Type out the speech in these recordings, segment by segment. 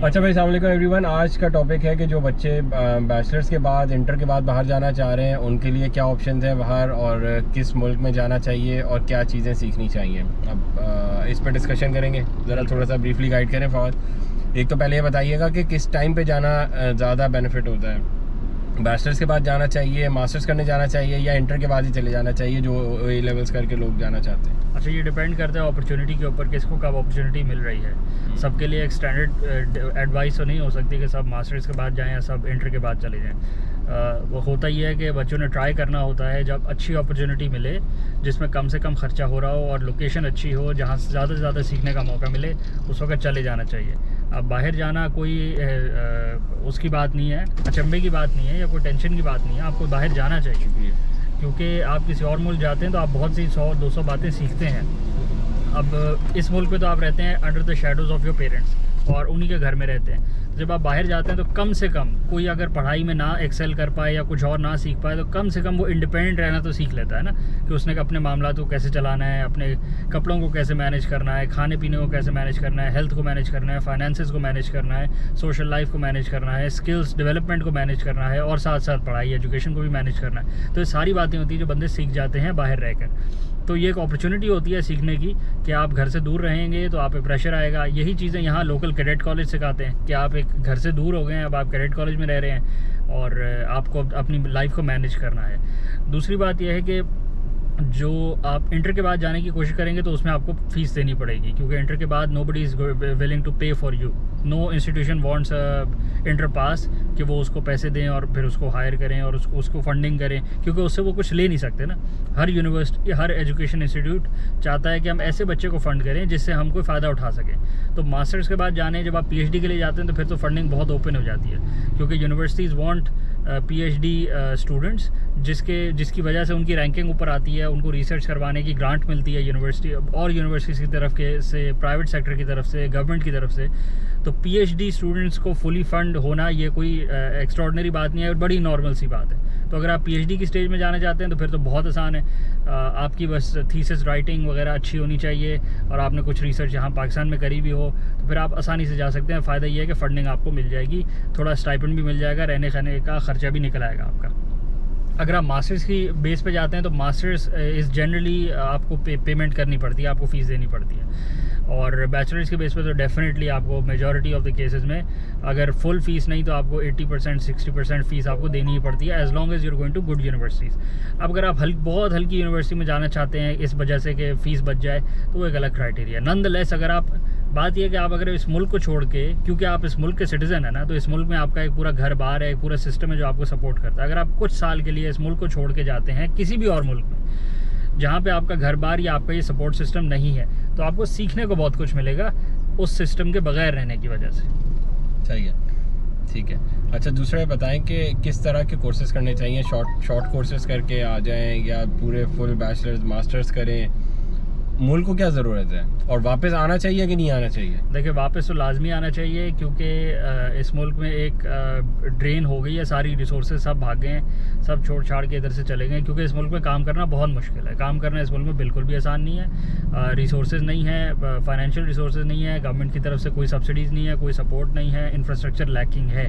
अच्छा भाई, अस्सलाम वालेकुम एवरीवन। आज का टॉपिक है कि जो बच्चे बैचलर्स के बाद इंटर के बाद बाहर जाना चाह रहे हैं उनके लिए क्या ऑप्शंस हैं बाहर, और किस मुल्क में जाना चाहिए और क्या चीज़ें सीखनी चाहिए। अब इस पर डिस्कशन करेंगे। ज़रा थोड़ा सा ब्रीफली गाइड करें फवाद। एक तो पहले ये बताइएगा कि किस टाइम पे जाना ज़्यादा बेनिफिट होता है। बैचलर्स के बाद जाना चाहिए, मास्टर्स करने जाना चाहिए, या इंटर के बाद ही चले जाना चाहिए जो ए लेवल्स करके लोग जाना चाहते हैं। अच्छा, ये डिपेंड करता है अपॉर्चुनिटी के ऊपर, किसको कब अपॉर्चुनिटी मिल रही है। सबके लिए एक स्टैंडर्ड एडवाइस तो नहीं हो सकती कि सब मास्टर्स के बाद जाएं या सब इंटर के बाद चले जाएं। वो होता ही है कि बच्चों ने ट्राई करना होता है। जब अच्छी अपॉर्चुनिटी मिले जिसमें कम से कम खर्चा हो रहा हो और लोकेशन अच्छी हो जहाँ से ज़्यादा से ज़्यादा सीखने का मौका मिले, उस वक्त चले जाना चाहिए। अब बाहर जाना कोई उसकी बात नहीं है, अचंभे की बात नहीं है या कोई टेंशन की बात नहीं है। आपको बाहर जाना चाहिए क्योंकि आप किसी और मुल्क जाते हैं तो आप बहुत सी 100-200 बातें सीखते हैं। अब इस मुल्क में तो आप रहते हैं under the shadows of your parents और उन्हीं के घर में रहते हैं। जब आप बाहर जाते हैं तो कम से कम कोई अगर पढ़ाई में ना एक्सेल कर पाए या कुछ और ना सीख पाए तो कम से कम वो इंडिपेंडेंट रहना तो सीख लेता है ना, कि उसने अपने मामलात को कैसे चलाना है, अपने कपड़ों को कैसे मैनेज करना है, खाने पीने को कैसे मैनेज करना है, हेल्थ को मैनेज करना है, फाइनेंसेस को मैनेज करना है, सोशल लाइफ को मैनेज करना है, स्किल्स डेवलपमेंट को मैनेज करना है और साथ साथ पढ़ाई एजुकेशन को भी मैनेज करना है। तो ये सारी बातें होती हैं जो बंदे सीख जाते हैं बाहर रहकर। तो ये एक अपॉर्चुनिटी होती है सीखने की कि आप घर से दूर रहेंगे तो आप पे प्रेशर आएगा। यही चीज़ें यहाँ लोकल कैडेट कॉलेज सिखाते हैं कि आप एक घर से दूर हो गए हैं, अब आप कैडेट कॉलेज में रह रहे हैं और आपको अपनी लाइफ को मैनेज करना है। दूसरी बात यह है कि जो आप इंटर के बाद जाने की कोशिश करेंगे तो उसमें आपको फ़ीस देनी पड़ेगी, क्योंकि इंटर के बाद nobody is willing to pay for you. No institution wants inter pass कि वो उसको पैसे दें और फिर उसको हायर करें और उसको फंडिंग करें, क्योंकि उससे वो कुछ ले नहीं सकते ना। हर यूनिवर्सिटी, हर एजुकेशन इंस्टीट्यूट चाहता है कि हम ऐसे बच्चे को फ़ंड करें जिससे हम कोई फ़ायदा उठा सकें। तो मास्टर्स के बाद जाने जब आप PhD के लिए जाते हैं तो फिर तो फंडिंग बहुत ओपन हो जाती है, क्योंकि यूनिवर्सिटीज़ वांट PhD स्टूडेंट्स जिसकी वजह से उनकी रैंकिंग ऊपर आती है, उनको रिसर्च करवाने की ग्रांट मिलती है यूनिवर्सिटी और यूनिवर्सिटीज़ की तरफ से, प्राइवेट सेक्टर की तरफ से, गवर्नमेंट की तरफ से। तो PhD स्टूडेंट्स को फुली फंड होना ये कोई एक्स्ट्रॉर्डनरी बात नहीं है और बड़ी नॉर्मल सी बात है। तो अगर आप PhD की स्टेज में जाना चाहते हैं तो फिर तो बहुत आसान है। आपकी बस थीसिस राइटिंग वगैरह अच्छी होनी चाहिए और आपने कुछ रिसर्च यहाँ पाकिस्तान में करी भी हो तो फिर आप आसानी से जा सकते हैं। फ़ायदा ये है कि फ़ंडिंग आपको मिल जाएगी, थोड़ा स्टाइपेंड भी मिल जाएगा, रहने खाने का ख़र्चा भी निकल आएगा आपका। अगर आप मास्टर्स की बेस पे जाते हैं तो मास्टर्स इज़ जनरली आपको पेमेंट करनी पड़ती है, आपको फ़ीस देनी पड़ती है। और बैचलर्स के बेस पे तो डेफिनेटली आपको मेजॉरिटी ऑफ द केसेस में अगर फुल फीस नहीं तो आपको 80% 60% फ़ीस आपको देनी ही पड़ती है, as long as you're going to good universities. अब अगर आप बहुत हल्की यूनिवर्सिटी में जाना चाहते हैं इस वजह से कि फ़ीस बच जाए तो वो एक अलग क्राइटेरिया। नॉनदलेस अगर आप बात यह कि आप अगर इस मुल्क को छोड़ के, क्योंकि आप इस मुल्क के सिटीज़न है ना, तो इस मुल्क में आपका एक पूरा घर बार है, एक पूरा सिस्टम है जो आपको सपोर्ट करता है। अगर आप कुछ साल के लिए इस मुल्क को छोड़ के जाते हैं किसी भी और मुल्क में जहाँ पे आपका घर बार या आपका ये सपोर्ट सिस्टम नहीं है, तो आपको सीखने को बहुत कुछ मिलेगा उस सिस्टम के बगैर रहने की वजह से। सही है, ठीक है। अच्छा, दूसरा बताएं कि किस तरह के कोर्सेज करने चाहिए। शॉर्ट कोर्सेज करके आ जाएं या पूरे फुल बैचलर्स मास्टर्स करें? मुल्क को क्या ज़रूरत है और वापस आना चाहिए कि नहीं आना चाहिए? देखिए, वापस तो लाजमी आना चाहिए क्योंकि इस मुल्क में एक ड्रेन हो गई है, सारी रिसोर्सेज सब भाग गए हैं, सब छोड़ छाड़ के इधर से चले गए, क्योंकि इस मुल्क में काम करना बहुत मुश्किल है। काम करना इस मुल्क में बिल्कुल भी आसान नहीं है। रिसोर्सेज नहीं है, फाइनेंशियल रिसोर्सेज नहीं है, गवर्नमेंट की तरफ से कोई सब्सिडीज़ नहीं है, कोई सपोर्ट नहीं है, इंफ्रास्ट्रक्चर लैकिंग है।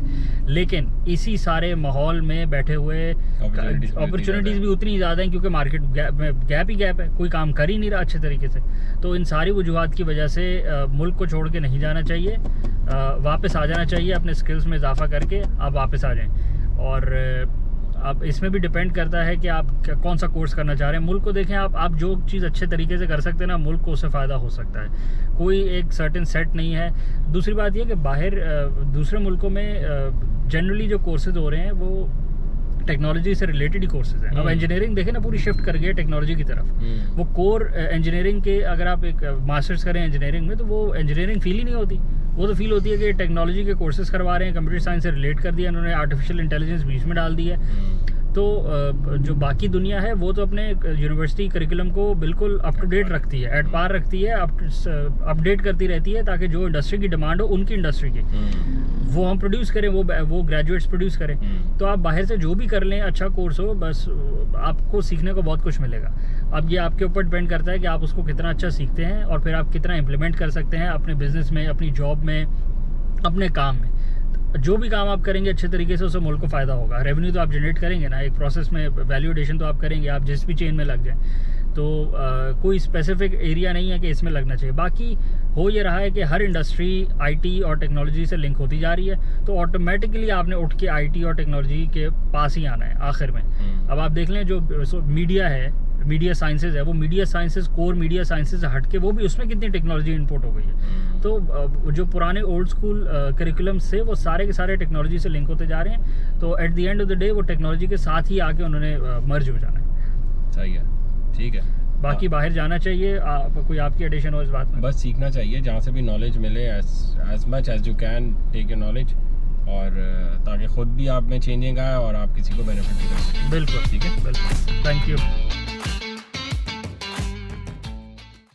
लेकिन इसी सारे माहौल में बैठे हुए अपॉर्चुनिटीज़ भी उतनी ज़्यादा हैं क्योंकि मार्केट गैप ही गैप है, कोई काम कर ही नहीं रहा अच्छे तरीके से। तो इन सारी वजूहात की वजह से मुल्क को छोड़ के नहीं जाना चाहिए, वापस आ जाना चाहिए, अपने स्किल्स में इजाफा करके आप वापस आ जाएं। और अब इसमें भी डिपेंड करता है कि आप कौन सा कोर्स करना चाह रहे हैं। मुल्क को देखें, आप जो चीज़ अच्छे तरीके से कर सकते हैं ना, मुल्क को उससे फ़ायदा हो सकता है। कोई एक सर्टेन सेट नहीं है। दूसरी बात यह कि बाहर दूसरे मुल्कों में जनरली जो कोर्सेज हो रहे हैं वो टेक्नोलॉजी से रिलेटेड ही कोर्सेज हैं। अब इंजीनियरिंग देखें ना, पूरी शिफ्ट कर गई है टेक्नोलॉजी की तरफ। वो कोर इंजीनियरिंग के अगर आप एक मास्टर्स करें इंजीनियरिंग में तो वो इंजीनियरिंग फील ही नहीं होती। वो तो फील होती है कि टेक्नोलॉजी के कोर्सेज करवा रहे हैं, कंप्यूटर साइंस से रिलेट कर दिया इन्होंने, आर्टिफिशियल इंटेलिजेंस बीच में डाल दी है। तो जो बाकी दुनिया है वो तो अपने यूनिवर्सिटी करिकुलम को बिल्कुल अप टू डेट रखती है, एट पार रखती है, अपडेट करती रहती है, ताकि जो इंडस्ट्री की डिमांड हो उनकी इंडस्ट्री की वो हम प्रोड्यूस करें, वो ग्रेजुएट्स प्रोड्यूस करें। तो आप बाहर से जो भी कर लें, अच्छा कोर्स हो, बस आपको सीखने को बहुत कुछ मिलेगा। अब ये आपके ऊपर डिपेंड करता है कि आप उसको कितना अच्छा सीखते हैं और फिर आप कितना इम्प्लीमेंट कर सकते हैं अपने बिजनेस में, अपनी जॉब में, अपने काम में। जो भी काम आप करेंगे अच्छे तरीके से, उससे मुल्क को फ़ायदा होगा। रेवेन्यू तो आप जनरेट करेंगे ना, एक प्रोसेस में वैल्यू एडिशन तो आप करेंगे, आप जिस भी चेन में लग जाए। तो कोई स्पेसिफिक एरिया नहीं है कि इसमें लगना चाहिए। बाकी हो ये रहा है कि हर इंडस्ट्री आईटी और टेक्नोलॉजी से लिंक होती जा रही है, तो ऑटोमेटिकली आपने उठ के आईटी और टेक्नोलॉजी के पास ही आना है आखिर में। अब आप देख लें, जो मीडिया है, मीडिया साइंसेज है, वो media sciences, core media sciences से हट के वो भी उसमें कितनी टेक्नोलॉजी इनपुट हो गई है। तो जो पुराने ओल्ड स्कूल करिकुलम से वो सारे के सारे टेक्नोलॉजी से लिंक होते जा रहे हैं। तो at the end of the day वो टेक्नोलॉजी के साथ ही आके उन्होंने मर्ज हो जाना है। सही है, ठीक है। बाकी बाहर जाना चाहिए, कोई आपकी एडिशन हो इस बात में? बस सीखना चाहिए, जहाँ से भी नॉलेज मिले, as much as you can take your knowledge, और ताकि खुद भी आप में चेंजिंग आए और आप किसी को बेनिफिट भी कर सकें। बिल्कुल, ठीक है, बिल्कुल। Thank you.